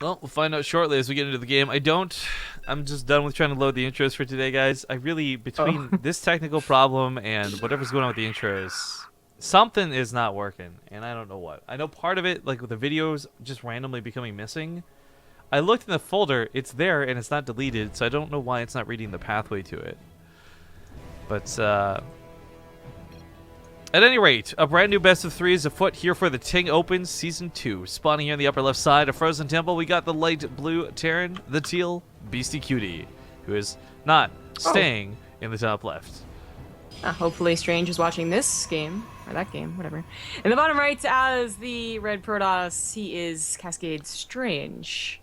Well, we'll find out shortly as we get into the game. I'm just done with trying to load the intros for today, guys. I really, Oh, between this technical problem and whatever's going on with the intros, something is not working, and I don't know what. I know part of it, like with the videos just randomly becoming missing. I looked in the folder, it's there, and it's not deleted, so I don't know why it's not reading the pathway to it. But, at any rate, a brand new best of three is afoot here for the Ting Open Season 2. Spawning here in the upper left side of Frozen Temple, we got the light blue Terran, the teal Beastyqt, who is not oh. staying in the top left. Hopefully Strange is watching this game, or that game, whatever. In the bottom right, as the red Protoss, he is Cascade Strange.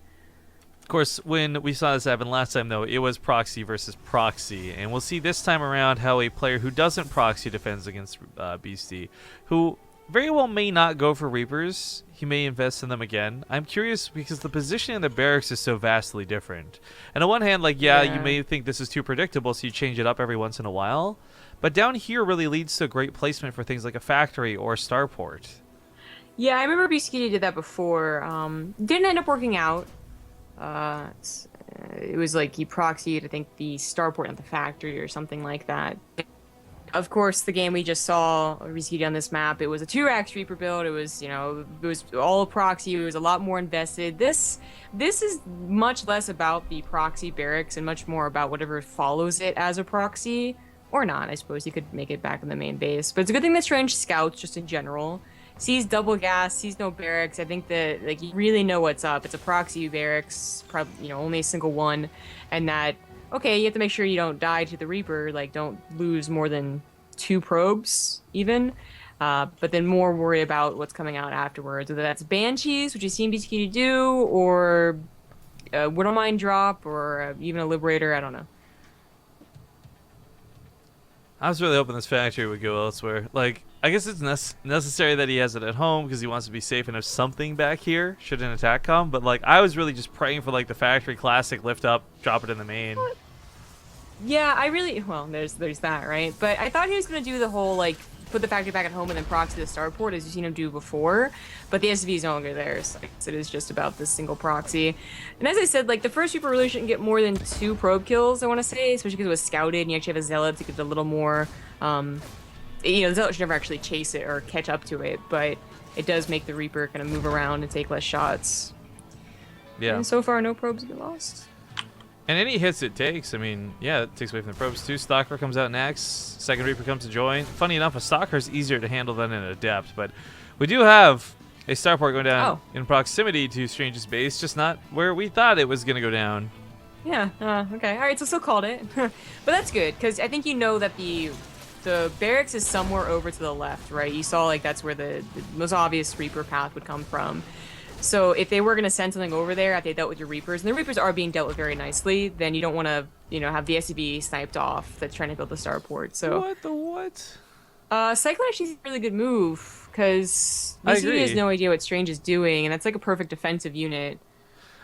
Of course, when we saw this happen last time, though, it was proxy versus proxy, and we'll see this time around how a player who doesn't proxy defends against Beastie, who very well may not go for Reapers. He may invest in them again. I'm curious because the position in the barracks is so vastly different. And on one hand, like, yeah, you may think this is too predictable, so you change it up every once in a while. But down here really leads to great placement for things like a factory or a starport. Yeah, I remember Beastyqt did that before. Didn't end up working out. It was like he proxied, I think, the starport at the factory or something like that. Of course, the game we just saw, Beastyqt on this map, it was a 2-rack Reaper build. It was, it was all proxy. It was a lot more invested. This is much less about the proxy barracks and much more about whatever follows it as a proxy. Or not, I suppose. You could make it back in the main base. But it's a good thing that Strange scouts, just in general. Sees double gas, sees no barracks. I think that, like, you really know what's up. It's a proxy barracks, probably, only a single one. And that, okay, you have to make sure you don't die to the Reaper. Like, don't lose more than 2 probes, even. But then more worry about what's coming out afterwards. Whether that's Banshees, which you've seen BTK do, or a Widowmine drop, or even a Liberator. I don't know. I was really hoping this factory would go elsewhere. Like, I guess it's necessary that he has it at home because he wants to be safe and have something back here should an attack come. But, like, I was really just praying for, like, the factory classic lift up, drop it in the main. Yeah, well, there's that, right? But I thought he was gonna do the whole, like, put the factory back at home and then proxy the starport, as you've seen him do before. But the SV is no longer there, so I guess it is just about this single proxy. And as I said, like, the first Reaper really shouldn't get more than 2 probe kills, I want to say, especially because it was scouted and you actually have a Zealot to get a little more, the Zealot should never actually chase it or catch up to it, but it does make the Reaper kind of move around and take less shots. Yeah. And so far, no probes have been lost. And any hits it takes, I mean, yeah, it takes away from the probes too. Stalker comes out next. Second Reaper comes to join. Funny enough, a Stalker is easier to handle than an Adept, but we do have a starport going down in proximity to Strange's base, just not where we thought it was going to go down. Yeah, okay. Alright, so still called it. But that's good, because I think you know that the barracks is somewhere over to the left, right? You saw, like, that's where the most obvious Reaper path would come from. So if they were going to send something over there after they dealt with your Reapers, and the Reapers are being dealt with very nicely, then you don't want to, have the SCV sniped off that's trying to build the starport. So What the what? Cyclone actually is a really good move, because I BCD has agree. no idea what Strange is doing, and that's like a perfect defensive unit.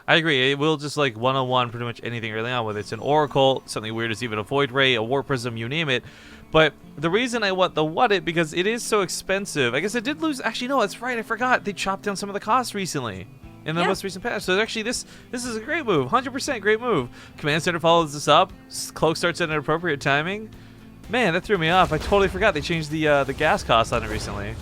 I agree. It will just, like, one-on-one pretty much anything early on, whether it's an Oracle, something weird as even a Void Ray, a Warp Prism, you name it. But the reason I want the what it, because it is so expensive. I guess it did lose. Actually, no, that's right. I forgot. They chopped down some of the costs recently in the most recent patch. So actually, this is a great move. 100% great move. Command Center follows this up. Cloak starts at an appropriate timing. Man, that threw me off. I totally forgot they changed the gas cost on it recently.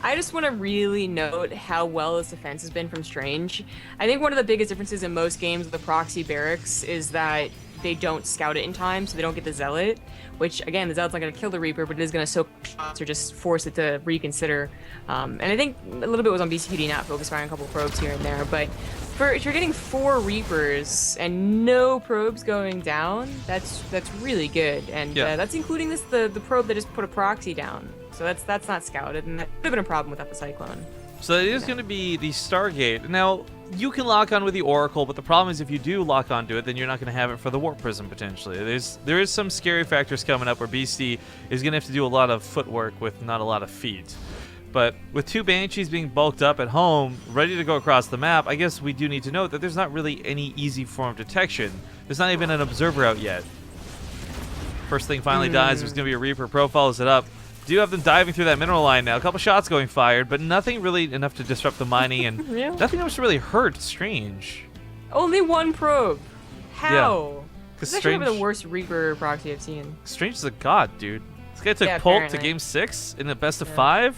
I just want to really note how well this defense has been from Strange. I think one of the biggest differences in most games with the proxy barracks is that they don't scout it in time, so they don't get the Zealot, which, again, the Zealot's not going to kill the Reaper, but it is going to soak shots or just force it to reconsider. And I think a little bit was on BCD not focus firing a couple probes here and there, but if you're getting 4 Reapers and no probes going down, that's really good. And that's including the probe that just put a proxy down. So that's not scouted, and that could have been a problem without the Cyclone. So it is going to be the Stargate. Now, you can lock on with the Oracle, but the problem is if you do lock onto it, then you're not going to have it for the Warp Prism, potentially. There is some scary factors coming up where Beastie is going to have to do a lot of footwork with not a lot of feet. But with 2 Banshees being bulked up at home, ready to go across the map, I guess we do need to note that there's not really any easy form of detection. There's not even an Observer out yet. First thing finally dies. There's going to be a Reaper. Pro follows it up. do have them diving through that mineral line now. A couple shots going fired, but nothing really enough to disrupt the mining, and Yeah. nothing else to really hurt Strange. Only one probe. How? Because This is actually the worst Reaper proxy I've seen. Strange is a god, dude. This guy took Yeah, Pulp to apparently. game 6 in the best of Yeah. 5.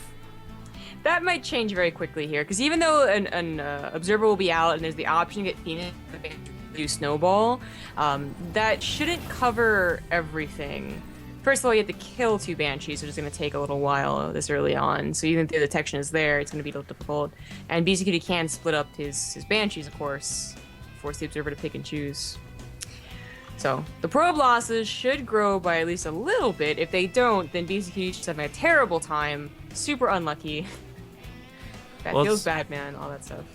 That might change very quickly here, because even though an observer will be out and there's the option to get Phoenix to do Snowball, that shouldn't cover everything. First of all, you have to kill 2 Banshees, which is going to take a little while this early on. So even if the detection is there, it's going to be a little difficult. And Beastyqt can split up his Banshees, of course, force the observer to pick and choose. So the probe losses should grow by at least a little bit. If they don't, then Beastyqt is having a terrible time. Super unlucky. That Well, feels bad, man. All that stuff.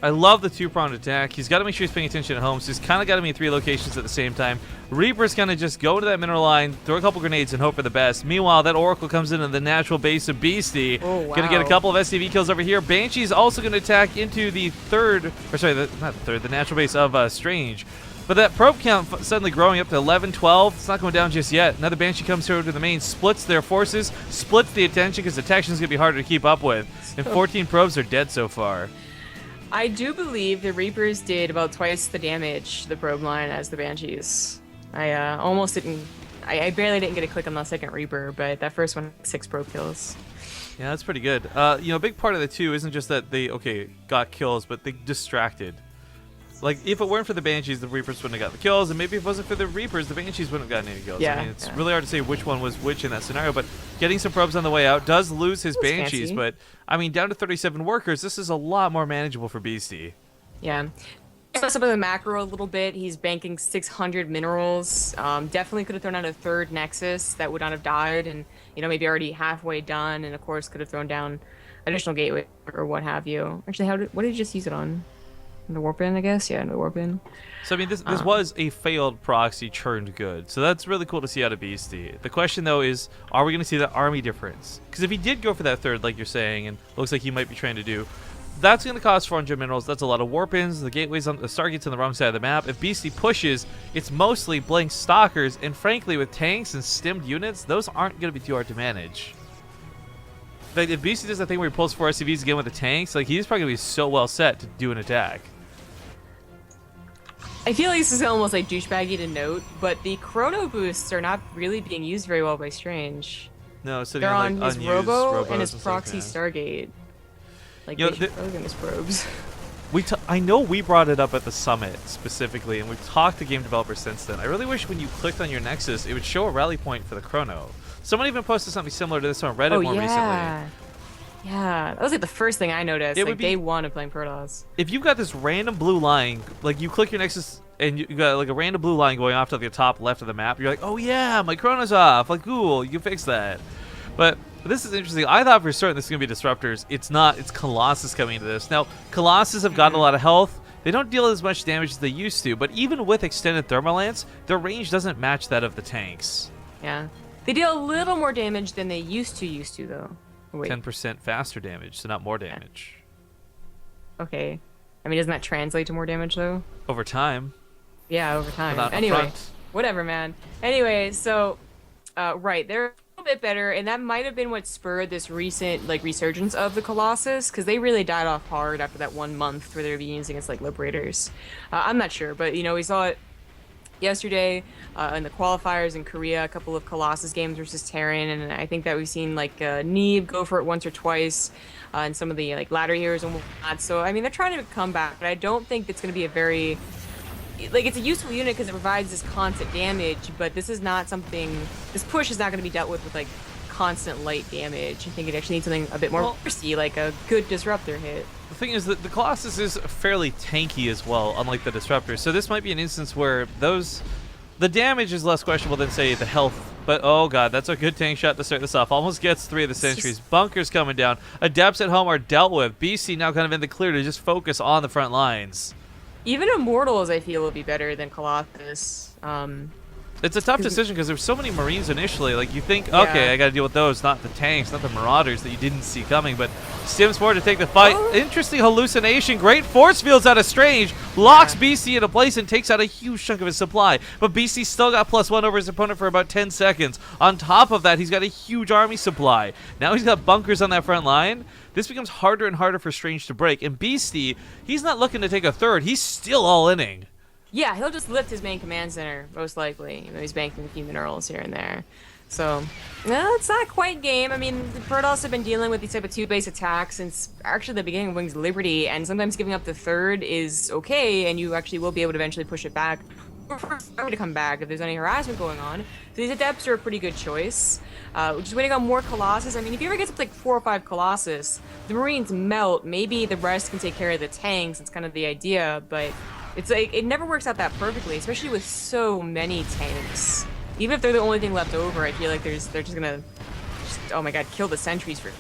I love the 2-pronged attack. He's got to make sure he's paying attention at home, so he's kind of got to be in 3 locations at the same time. Reaper's going to just go to that mineral line, throw a couple grenades, and hope for the best. Meanwhile, that Oracle comes in the natural base of Beastie. Oh, wow. Going to get a couple of SCV kills over here. Banshee's also going to attack into the the natural base of Strange. But that probe count suddenly growing up to 11, 12. It's not going down just yet. Another Banshee comes here to the main, splits their forces, splits the attention because detection is going to be harder to keep up with. And 14 probes are dead so far. I do believe the Reapers did about twice the damage to the probe line as the Banshees. I almost didn't. I barely didn't get a click on the second Reaper, but that first one, 6 probe kills. Yeah, that's pretty good. A big part of it too isn't just that they got kills, but they distracted. Like, if it weren't for the Banshees, the Reapers wouldn't have got the kills, and maybe if it wasn't for the Reapers, the Banshees wouldn't have gotten any kills. Yeah, I mean, it's yeah. really hard to say which one was which in that scenario, but getting some probes on the way out does lose his That's Banshees, fancy. but, I mean, down to 37 workers, this is a lot more manageable for Beastie. Yeah. Mess up with the macro a little bit. He's banking 600 minerals. Definitely could have thrown out a 3rd Nexus that would not have died, and maybe already halfway done, and of course could have thrown down additional gateway or what have you. Actually, what did he just use it on? The warp in, I guess. Yeah, the warp in. So I mean, this was a failed proxy churned good, so that's really cool to see out of Beastie. The question though is, are we going to see that army difference? Because if he did go for that 3rd, like you're saying, and looks like he might be trying to do, that's going to cost 400 minerals. That's a lot of warp ins. The gateways on the Stargate's on the wrong side of the map. If Beastie pushes, it's mostly blank stalkers, and frankly, with tanks and stimmed units, those aren't going to be too hard to manage. But if Beastie does that thing where he pulls 4 SCVs again with the tanks, like he's probably going to be so well set to do an attack. I feel like this is almost like douchebaggy to note, but the chrono boosts are not really being used very well by Strange. No, so They're on his Robo and his stuff, proxy yeah. Stargate. Like, You know, they should program his probes. I know we brought it up at the summit specifically, and we've talked to game developers since then. I really wish when you clicked on your Nexus, it would show a rally point for the chrono. Someone even posted something similar to this on Reddit more recently. Yeah, that was like the first thing I noticed. It Like would be- day 1 of playing Protoss. If you've got this random blue line, like you click your Nexus and you got like a random blue line going off to the top left of the map, you're like, oh yeah, my chrono's off. Like, cool, you can fix that. But this is interesting. I thought for certain this is going to be Disruptors. It's not. It's Colossus coming into this. Now, Colossus have gotten a lot of health. They don't deal as much damage as they used to, but even with extended thermal lance, their range doesn't match that of the tanks. Yeah. They deal a little more damage than they used to though. Wait. 10% faster damage, so not more damage. Okay. I mean, doesn't that translate to more damage though? Over time. Yeah, over time. Not Anyway, upfront. whatever, man. Anyway, so, right, they're a little bit better, and that might have been what spurred this recent, like, resurgence of the Colossus, because they really died off hard after that 1 month where they were being used against, like, Liberators. I'm not sure, but, we saw it yesterday in the qualifiers in Korea, a couple of Colossus games versus Terran, and I think that we've seen, like, Neeb go for it once or twice, and some of the, like, ladder heroes and whatnot. So, I mean, they're trying to come back, but I don't think it's going to be a very... Like, it's a useful unit because it provides this constant damage, but this is not something... This push is not going to be dealt with like, constant light damage. I think it actually needs something a bit more bursty, like a good Disruptor hit. The thing is that the Colossus is fairly tanky as well, unlike the Disruptor. So this might be an instance where the damage is less questionable than, say, the health. But, oh god, that's a good tank shot to start this off. Almost gets 3 of the sentries. Bunkers coming down. Adepts at home are dealt with. BC now kind of in the clear to just focus on the front lines. Even Immortals, I feel, will be better than Colossus. It's a tough decision because there's so many Marines initially. Like, you think, okay, I got to deal with those, not the tanks, not the Marauders that you didn't see coming. But Stims forward to take the fight. Interesting hallucination. Great force fields out of Strange. Locks BC into place and takes out a huge chunk of his supply. But BC still got +1 over his opponent for about 10 seconds. On top of that, he's got a huge army supply. Now he's got bunkers on that front line. This becomes harder and harder for Strange to break. And Beastie, he's not looking to take a third. He's still all-inning. Yeah, he'll just lift his main command center, most likely. You know, he's banking a few minerals here and there. So, no, it's not quite game. I mean, the Protoss have been dealing with these type of 2-base attacks since actually the beginning of Wings of Liberty, and sometimes giving up the third is okay, and you actually will be able to eventually push it back. Or for to come back if there's any harassment going on. So these Adepts are a pretty good choice. Just waiting on more Colossus. I mean, if he ever gets up to like 4 or 5 Colossus, the Marines melt. Maybe the rest can take care of the tanks. It's kind of the idea, but it's like it never works out that perfectly, especially with so many tanks. Even if they're the only thing left over, I feel like they're just gonna, oh my god, kill the sentries for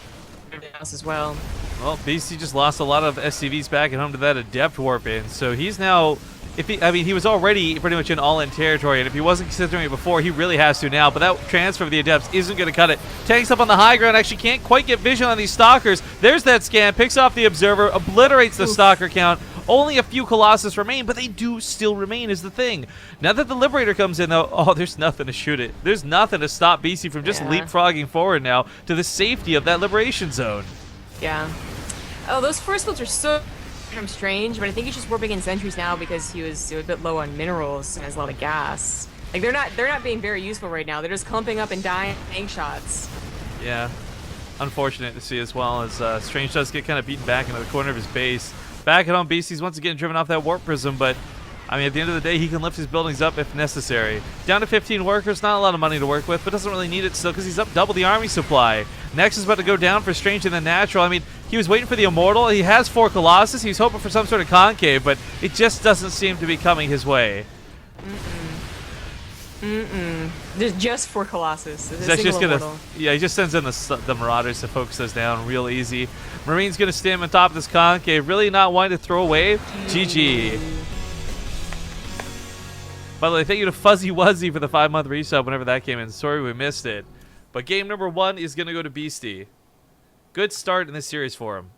everything else as well. Well, BC just lost a lot of SCVs back at home to that Adept warp in, so he's now, he was already pretty much in all-in territory, and if he wasn't considering it before, he really has to now, but that transfer of the Adepts isn't going to cut it. Tanks up on the high ground actually can't quite get vision on these Stalkers. There's that scan, picks off the Observer, obliterates the Stalker count. Only a few Colossus remain, but they do still remain is the thing. Now that the Liberator comes in, though, oh, there's nothing to shoot it. There's nothing to stop BC from just leapfrogging forward now to the safety of that Liberation Zone. Yeah. Oh, those force fields are so strange, but I think he's just warping in sentries now because he was a bit low on minerals and has a lot of gas. Like, they're not being very useful right now. They're just clumping up and dying tank shots. Yeah. Unfortunate to see as well as Strange does get kind of beaten back into the corner of his base. Back at home, BC's once again driven off that warp prism, but I mean, at the end of the day, he can lift his buildings up if necessary. Down to 15 workers, not a lot of money to work with, but doesn't really need it still because he's up double the army supply. Next is about to go down for Strange in the natural. I mean, he was waiting for the Immortal. He has 4 Colossus. He's hoping for some sort of concave, but it just doesn't seem to be coming his way. There's just 4 Colossus. That's just gonna, yeah, he just sends in the Marauders to focus us down real easy. Marine's gonna stand on top of this concave, really not wanting to throw away. GG. By the way, thank you to Fuzzy Wuzzy for the 5-month resub whenever that came in. Sorry we missed it. But game number 1 is gonna go to Beastie. Good start in this series for him.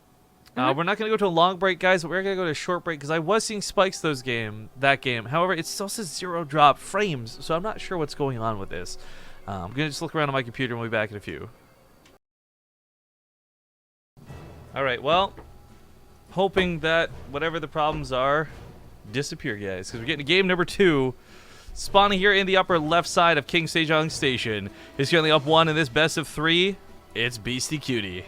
We're not going to go to a long break, guys, but we're going to go to a short break because I was seeing spikes that game. However, it still says 0 drop frames, so I'm not sure what's going on with this. I'm going to just look around on my computer and we'll be back in a few. All right, well, hoping that whatever the problems are disappear, guys, because we're getting to game number 2. Spawning here in the upper left side of King Sejong Station. Is currently up 1 in this best of 3. It's Beastyqt.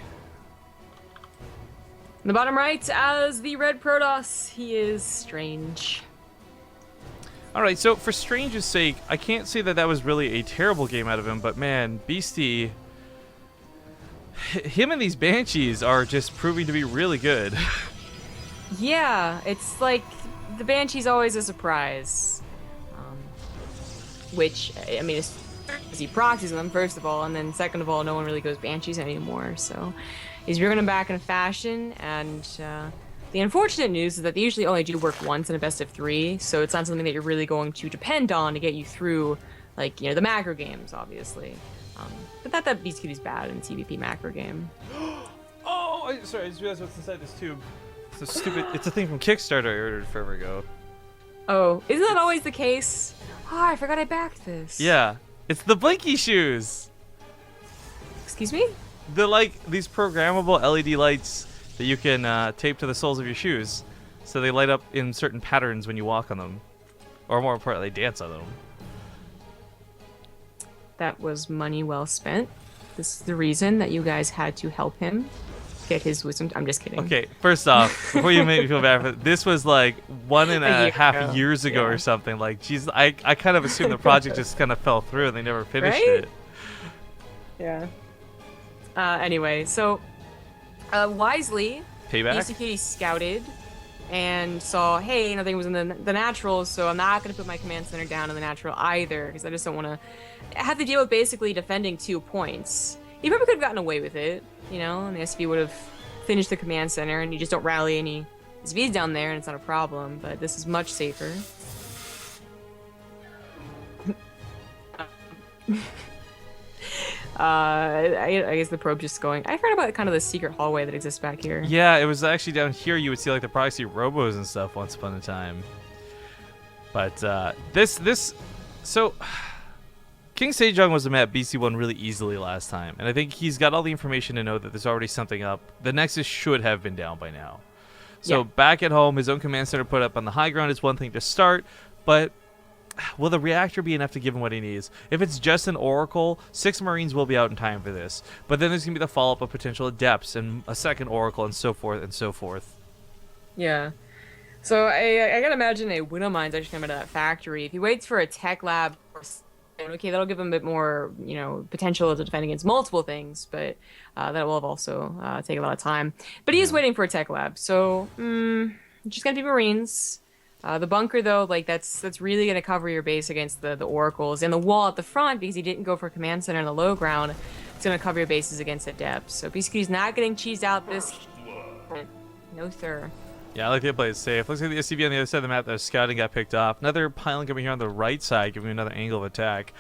In the bottom right, as the red Protoss, he is Strange. Alright, so for Strange's sake, I can't say that that was really a terrible game out of him, but man, Beastie, him and these Banshees are just proving to be really good. Yeah, it's like the Banshee's always a surprise. Which, I mean, it's he proxies them, first of all, and then second of all, no one really goes Banshees anymore, so he's bringing them back in fashion, and the unfortunate news is that they usually only do work once in a best of 3, so it's not something that you're really going to depend on to get you through, like, you know, the macro games, obviously. But not that Beastyqt is bad in TvP macro game. Oh, sorry, I just realized what's inside this tube. It's a stupid, it's a thing from Kickstarter I ordered forever ago. Oh, isn't that always the case? Oh, I forgot I backed this. Yeah, it's the Blinky shoes. Excuse me? They're like these programmable LED lights that you can tape to the soles of your shoes, so they light up in certain patterns when you walk on them, or more importantly, dance on them. That was money well spent. This is the reason that you guys had to help him get his wisdom. I'm just kidding. Okay, first off, before you make me feel bad for it, this was like 1.5 years ago or something. Like, geez, I kind of assumed the project just kind of fell through and they never finished it. Yeah. Anyway, so wisely, Payback? Beastyqt scouted and saw, hey, nothing was in the natural, so I'm not going to put my command center down in the natural either, because I just don't want to have to deal with basically defending 2 points. He probably could have gotten away with it, you know, and the SV would have finished the command center, and you just don't rally any SVs down there, and it's not a problem, but this is much safer. I guess the probe just going. I heard about kind of the secret hallway that exists back here. Yeah, it was actually down here. You would see like the proxy robos and stuff once upon a time. But so King Sejong was a map BC won really easily last time, and I think he's got all the information to know that there's already something up. The Nexus should have been down by now. So back at home, his own command center put up on the high ground is one thing to start, but will the reactor be enough to give him what he needs? If it's just an Oracle, 6 Marines will be out in time for this. But then there's going to be the follow-up of potential Adepts and a second Oracle and so forth and so forth. Yeah. So I gotta imagine a Widow Mine's actually coming to that factory. If he waits for a tech lab, okay, that'll give him a bit more, potential to defend against multiple things, but that will have also take a lot of time. But he is waiting for a tech lab, so just gonna be Marines. The bunker, though, like that's really gonna cover your base against the oracles, and the wall at the front, because he didn't go for command center in the low ground, it's gonna cover your bases against Adepts. So Beastyqt's not getting cheesed out this. No sir. Yeah, I like to play it safe. Looks like the SCV on the other side of the map that was scouting got picked off. Another pylon coming here on the right side, giving me another angle of attack.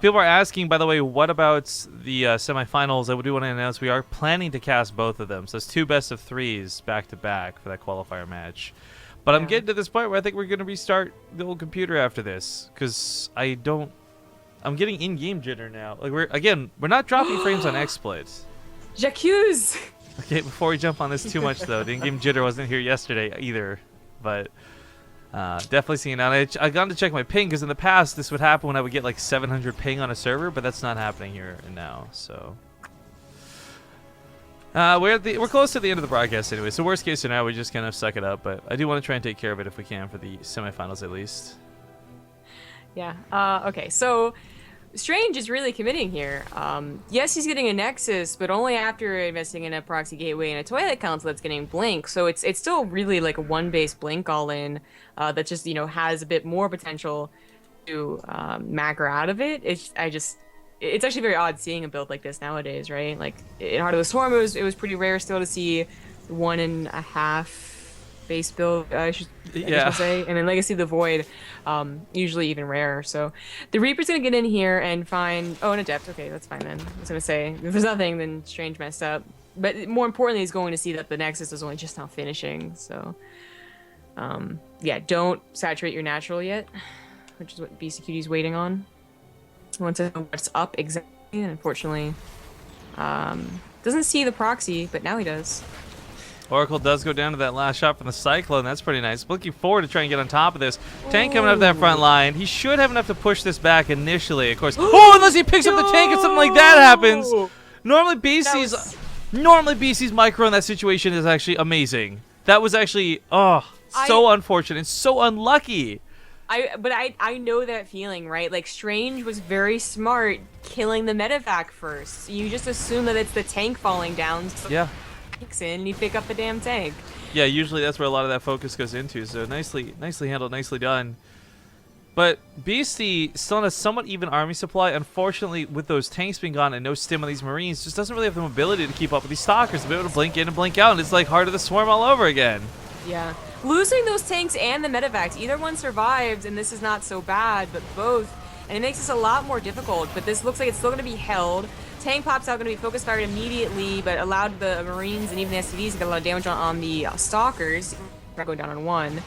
People are asking, by the way, what about the semifinals? I do want to announce we are planning to cast both of them. So it's 2 best-of-3s back-to-back for that qualifier match. But I'm getting to this point where I think we're going to restart the old computer after this. Because I'm getting in-game jitter now. Like we're not dropping frames on XSplit. J'accuse! Okay, before we jump on this too much, though, the in-game jitter wasn't here yesterday either, but definitely seeing it now. I got to check my ping, because in the past, this would happen when I would get like 700 ping on a server, but that's not happening here and now, so. We're close to the end of the broadcast anyway, so worst case scenario, we just kind of suck it up, but I do want to try and take care of it if we can for the semifinals at least. Yeah, okay, so Strange is really committing here. Yes, he's getting a Nexus, but only after investing in a proxy gateway and a toilet console that's getting Blink. So it's still really like a 1-base Blink all-in that just has a bit more potential to macro out of it. It's actually very odd seeing a build like this nowadays, right? Like in Heart of the Swarm, it was pretty rare still to see 1.5 base build, I should say, and then Legacy of the Void, usually even rarer. So the Reaper's gonna get in here and find an Adept. Okay, that's fine then. I was gonna say if there's nothing, then Strange messed up. But more importantly, he's going to see that the Nexus is only just now finishing. So yeah, don't saturate your natural yet, which is what Beastyqt is waiting on. He wants to know what's up exactly, and unfortunately, doesn't see the proxy, but now he does. Oracle does go down to that last shot from the Cyclone. That's pretty nice. Looking forward to trying to get on top of this. Tank coming up that front line. He should have enough to push this back initially, of course. Oh, unless he picks up the tank and something like that happens. Normally, BC's micro in that situation is actually amazing. That was actually, so unfortunate. So unlucky. I know that feeling, right? Like, Strange was very smart killing the medevac first. You just assume that it's the tank falling down. So yeah. In and you pick up the damn tank. Yeah, usually that's where a lot of that focus goes into. So nicely handled, nicely done. But Beastie still in a somewhat even army supply. Unfortunately, with those tanks being gone and no stim on these Marines, just doesn't really have the mobility to keep up with these Stalkers. To be able to blink in and blink out, and it's like Heart of the Swarm all over again. Yeah. Losing those tanks and the medevacs, either one survives, and this is not so bad, but both. And it makes this a lot more difficult, but this looks like it's still going to be held. Tank pops out, going to be focus fired immediately, but allowed the Marines and even the SCVs to get a lot of damage on the Stalkers. Going down on 1.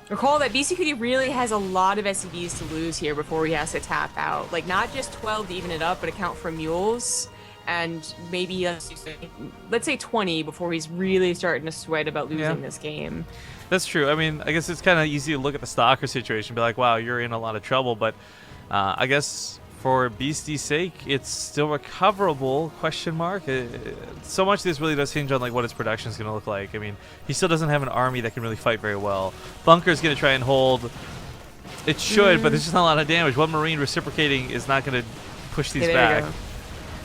Recall that Beastyqt really has a lot of SCVs to lose here before he has to tap out. Like, not just 12 to even it up, but account for mules. And maybe, let's say 20 before he's really starting to sweat about losing this game. That's true. I mean, I guess it's kind of easy to look at the Stalker situation and be like, wow, you're in a lot of trouble. But I guess for Beastie's sake, it's still recoverable, question mark. So much of this really does hinge on like what his production is going to look like. I mean, he still doesn't have an army that can really fight very well. Bunker's going to try and hold. It should, but there's just not a lot of damage. One Marine reciprocating is not going to push these back.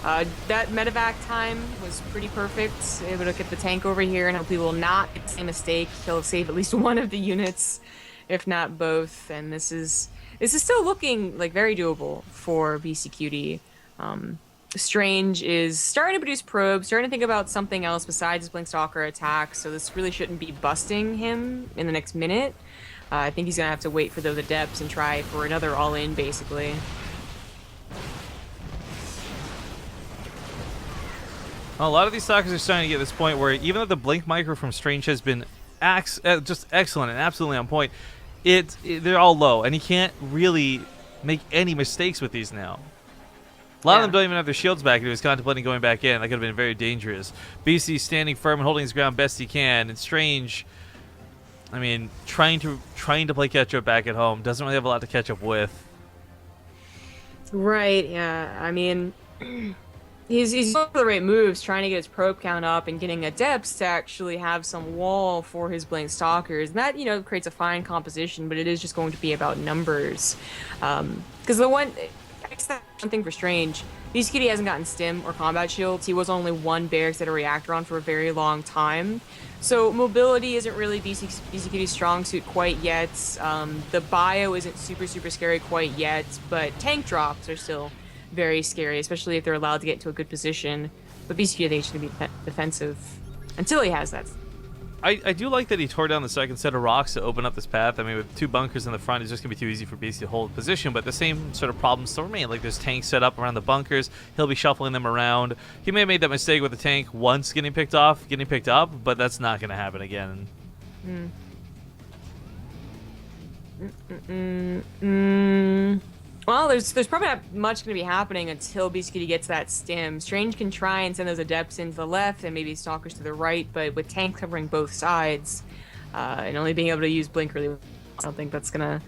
That medevac time was pretty perfect. Able to get the tank over here and hopefully will not make the same mistake. He'll save at least one of the units, if not both. And this is still looking like very doable for Beastyqt. Strange is starting to produce probes, starting to think about something else besides his Blink Stalker attack. So this really shouldn't be busting him in the next minute. I think he's gonna have to wait for those adepts and try for another all-in, basically. A lot of these stalkers are starting to get to this point where even though the blink micro from Strange has been just excellent and absolutely on point, they're all low, and he can't really make any mistakes with these now. A lot of them don't even have their shields back, and he was contemplating going back in. That could have been very dangerous. BC standing firm and holding his ground best he can, and Strange, I mean, trying to play catch up back at home, doesn't really have a lot to catch up with. Right, yeah. I mean, he's doing the right moves, trying to get his probe count up and getting adepts to actually have some wall for his blink stalkers. And that, you know, creates a fine composition, but it is just going to be about numbers. Because one thing for Strange, Beastyqt hasn't gotten stim or combat shields. He was only one barracks that a reactor on for a very long time. So mobility isn't really Beastyqt's strong suit quite yet. The bio isn't super scary quite yet, but tank drops are still very scary, especially if they're allowed to get into a good position. But Beastyqt, I think, should be defensive until he has that. I do like that he tore down the second set of rocks to open up this path. I mean, with 2 bunkers in the front, it's just going to be too easy for Beasty to hold position, but the same sort of problems still remain. Like, there's tanks set up around the bunkers. He'll be shuffling them around. He may have made that mistake with the tank once getting picked up, but that's not going to happen again. Well, there's probably not much going to be happening until Beastyqt gets that stim. Strange can try and send those adepts into the left and maybe stalkers to the right, but with tanks covering both sides and only being able to use blink really, I don't think that's going to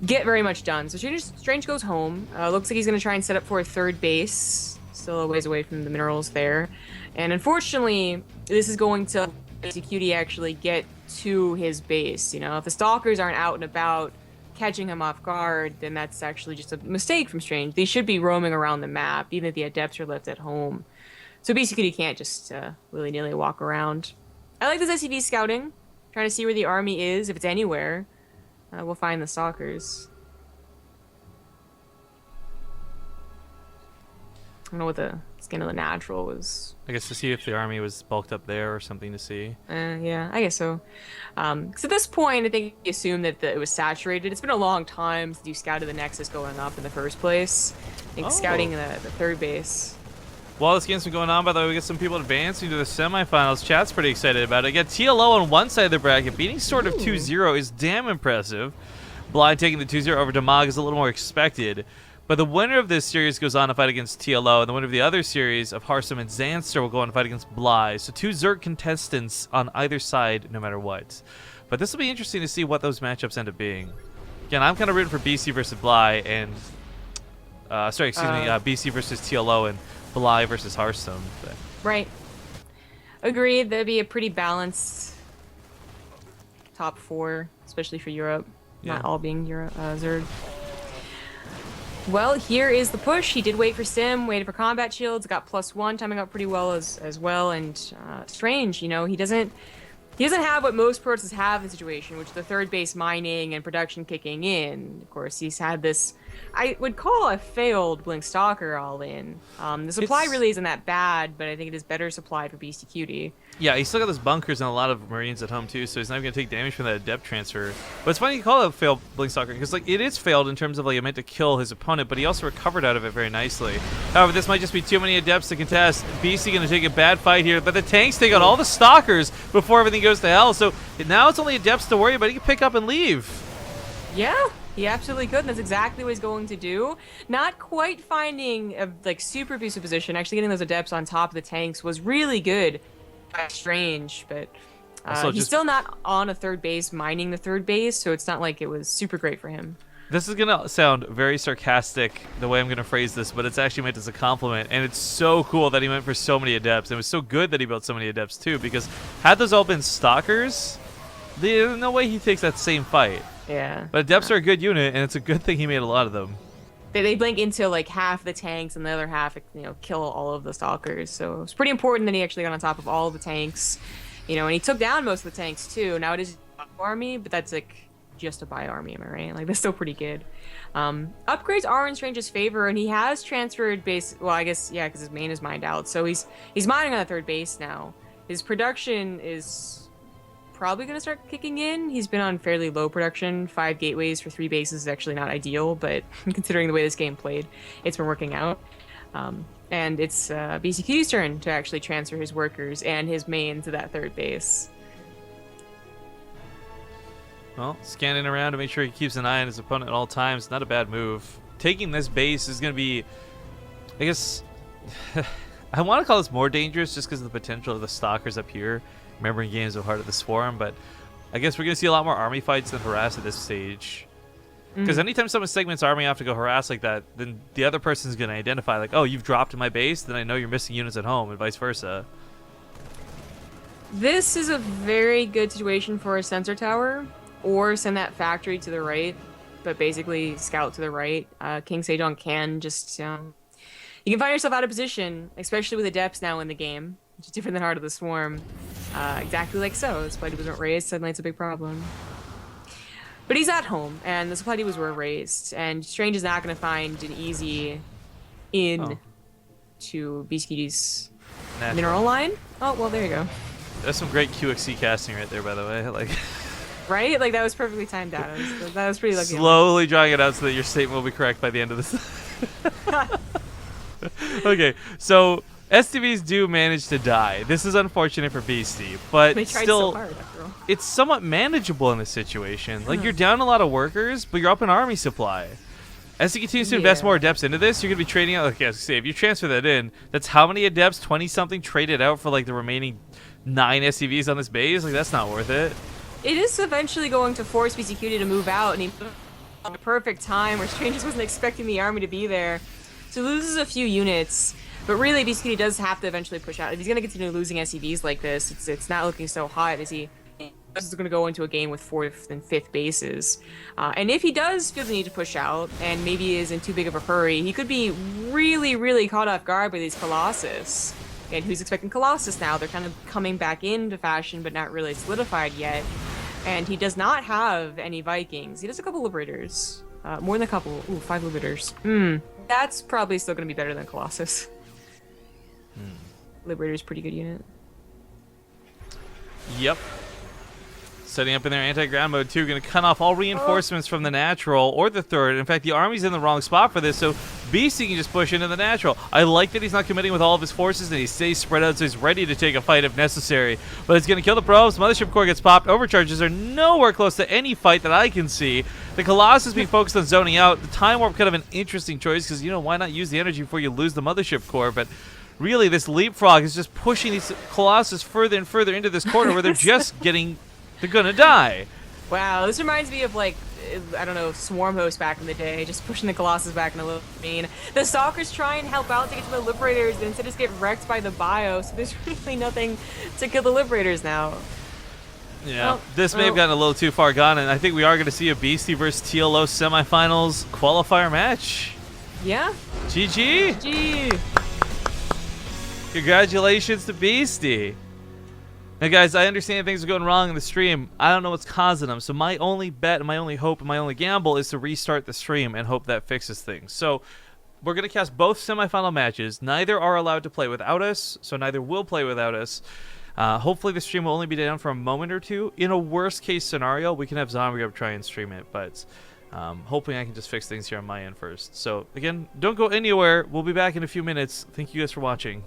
get very much done. So Strange goes home. Looks like he's going to try and set up for a third base, still a ways away from the minerals there. And unfortunately, this is going to Beastyqt actually get to his base. You know, if the stalkers aren't out and about catching him off guard, then that's actually just a mistake from Strange. They should be roaming around the map, even if the adepts are left at home. So basically, you can't just willy-nilly walk around. I like this SCV scouting, trying to see where the army is. If it's anywhere, we'll find the stalkers. I don't know what the skin of the natural was. I guess to see if the army was bulked up there or something to see. Yeah, I guess so. Because at this point, I think you assume that it was saturated. It's been a long time since you scouted the Nexus going up in the first place. I think scouting the third base. While this game's been going on, by the way, we get some people advancing to the semifinals. Chat's pretty excited about it. Again, TLO on one side of the bracket, beating sort of 2-0 is damn impressive. Blind taking the 2-0 over Damag is a little more expected. But the winner of this series goes on to fight against TLO, and the winner of the other series of Harsum and Zanster will go on to fight against Bly. So 2 Zerg contestants on either side, no matter what. But this will be interesting to see what those matchups end up being. Again, I'm kind of rooting for BC versus Bly, and BC versus TLO and Bly versus Harsum. But. Right. Agreed. That'd be a pretty balanced top 4, especially for Europe. Yeah. Not all being Zerg. Well, here is the push. He did wait for Sim, waited for combat shields, got +1, timing out pretty well as well. And Strange, you know, he doesn't have what most protoss have in the situation, which is the third base mining and production kicking in. Of course, he's had this, I would call a failed Blink Stalker all in. The supply really isn't that bad, but I think it is better supplied for Beastyqt. Yeah, he's still got those bunkers and a lot of Marines at home too, so he's not even going to take damage from that adept transfer. But it's funny you call it a failed Blink Stalker, because like it is failed in terms of like it meant to kill his opponent, but he also recovered out of it very nicely. However, this might just be too many adepts to contest. BC going to take a bad fight here, but the tanks take out all the stalkers before everything goes to hell, so now it's only adepts to worry about. He can pick up and leave. Yeah, he absolutely could, and that's exactly what he's going to do. Not quite finding a like super abusive position, actually getting those adepts on top of the tanks was really good. Strange, but he's still not on a third base mining the third base, so it's not like it was super great for him. This is gonna sound very sarcastic the way I'm gonna phrase this, but it's actually meant as a compliment, and it's so cool that he went for so many adepts. It was so good that he built so many adepts too, because had those all been stalkers, there's no way he takes that same fight. Yeah, but adepts are a good unit, and it's a good thing he made a lot of them. They blink into like half the tanks, and the other half, you know, kill all of the stalkers. So it's pretty important that he actually got on top of all of the tanks, you know, and he took down most of the tanks too. Now it is a army, but that's like just a buy army, am I right? Like that's still pretty good. Upgrades are in Strange's favor, and he has transferred base. Well, I guess yeah, because his main is mined out, so he's mining on the third base now. His production is probably going to start kicking in. He's been on fairly low production. 5 gateways for 3 bases is actually not ideal, but considering the way this game played, it's been working out. And it's Beastyqt's turn to actually transfer his workers and his main to that third base. Well, scanning around to make sure he keeps an eye on his opponent at all times. Not a bad move. Taking this base is going to be, I guess, I want to call this more dangerous just because of the potential of the stalkers up here. Remembering games of Heart of the Swarm, but I guess we're going to see a lot more army fights than harass at this stage. Because anytime someone segments army off to go harass like that, then the other person's going to identify, like, oh, you've dropped in my base, then I know you're missing units at home, and vice versa. This is a very good situation for a sensor tower, or send that factory to the right, but basically scout to the right. King Sejong can just... you can find yourself out of position, especially with Adepts now in the game, which is different than Heart of the Swarm. Exactly like so. The supply depots weren't raised, suddenly it's a big problem. But he's at home, and the supply depots were raised, and Strange is not going to find an easy in to Beastyqt's mineral line. Oh, well, there you go. That's some great QXC casting right there, by the way. Like, right? Like, that was perfectly timed out. That was pretty lucky. Slowly drawing it out so that your statement will be correct by the end of this. Okay, so STVs do manage to die. This is unfortunate for Beasty, but they tried still, so hard, after all. it's somewhat manageable in this situation. Like, you're down a lot of workers, but you're up in army supply. As he continues to invest more adepts into this, you're going to be trading out, like, as I say, if you transfer that in, that's how many adepts, 20-something, traded out for, like, the remaining 9 SCVs on this base? Like, that's not worth it. It is eventually going to force Beastyqt to move out, and he put at the perfect time where Strange wasn't expecting the army to be there. So loses a few units, but really Beastyqt does have to eventually push out. If he's going to continue losing SCVs like this, it's not looking so hot as he is going to go into a game with 4th and 5th bases. And if he does feel the need to push out, and maybe is in too big of a hurry, he could be really, really caught off guard by these Colossus. And who's expecting Colossus now? They're kind of coming back into fashion, but not really solidified yet. And he does not have any Vikings. He does a couple Liberators. More than a couple. Ooh, 5 Liberators. That's probably still going to be better than Colossus. Liberator's pretty good unit. Yep. Setting up in their anti-ground mode too, going to cut off all reinforcements from the natural or the third. In fact, the army's in the wrong spot for this, so Beasty can just push into the natural. I like that he's not committing with all of his forces and he stays spread out, so he's ready to take a fight if necessary. But it's going to kill the probes. Mothership core gets popped. Overcharges are nowhere close to any fight that I can see. The Colossus being focused on zoning out. The Time Warp kind of an interesting choice because, you know, why not use the energy before you lose the Mothership core? But really, this leapfrog is just pushing these Colossus further and further into this corner where they're just getting... They're gonna die. Wow, this reminds me of, like, I don't know, Swarm Host back in the day, just pushing the Colossus back in a little mean. The Stalkers try and help out to get to the Liberators, but instead just get wrecked by the bio, so there's really nothing to kill the Liberators now. Yeah, this may have gotten a little too far gone, and I think we are gonna see a Beastie versus TLO semifinals qualifier match. Yeah. GG. GG. Congratulations to Beastie. Now, guys, I understand things are going wrong in the stream. I don't know what's causing them. So my only bet and my only hope and my only gamble is to restart the stream and hope that fixes things. So we're going to cast both semifinal matches. Neither are allowed to play without us, so neither will play without us. Hopefully the stream will only be down for a moment or two. In a worst-case scenario, we can have Zombie Up try and stream it, but hoping I can just fix things here on my end first. So, again, don't go anywhere. We'll be back in a few minutes. Thank you guys for watching.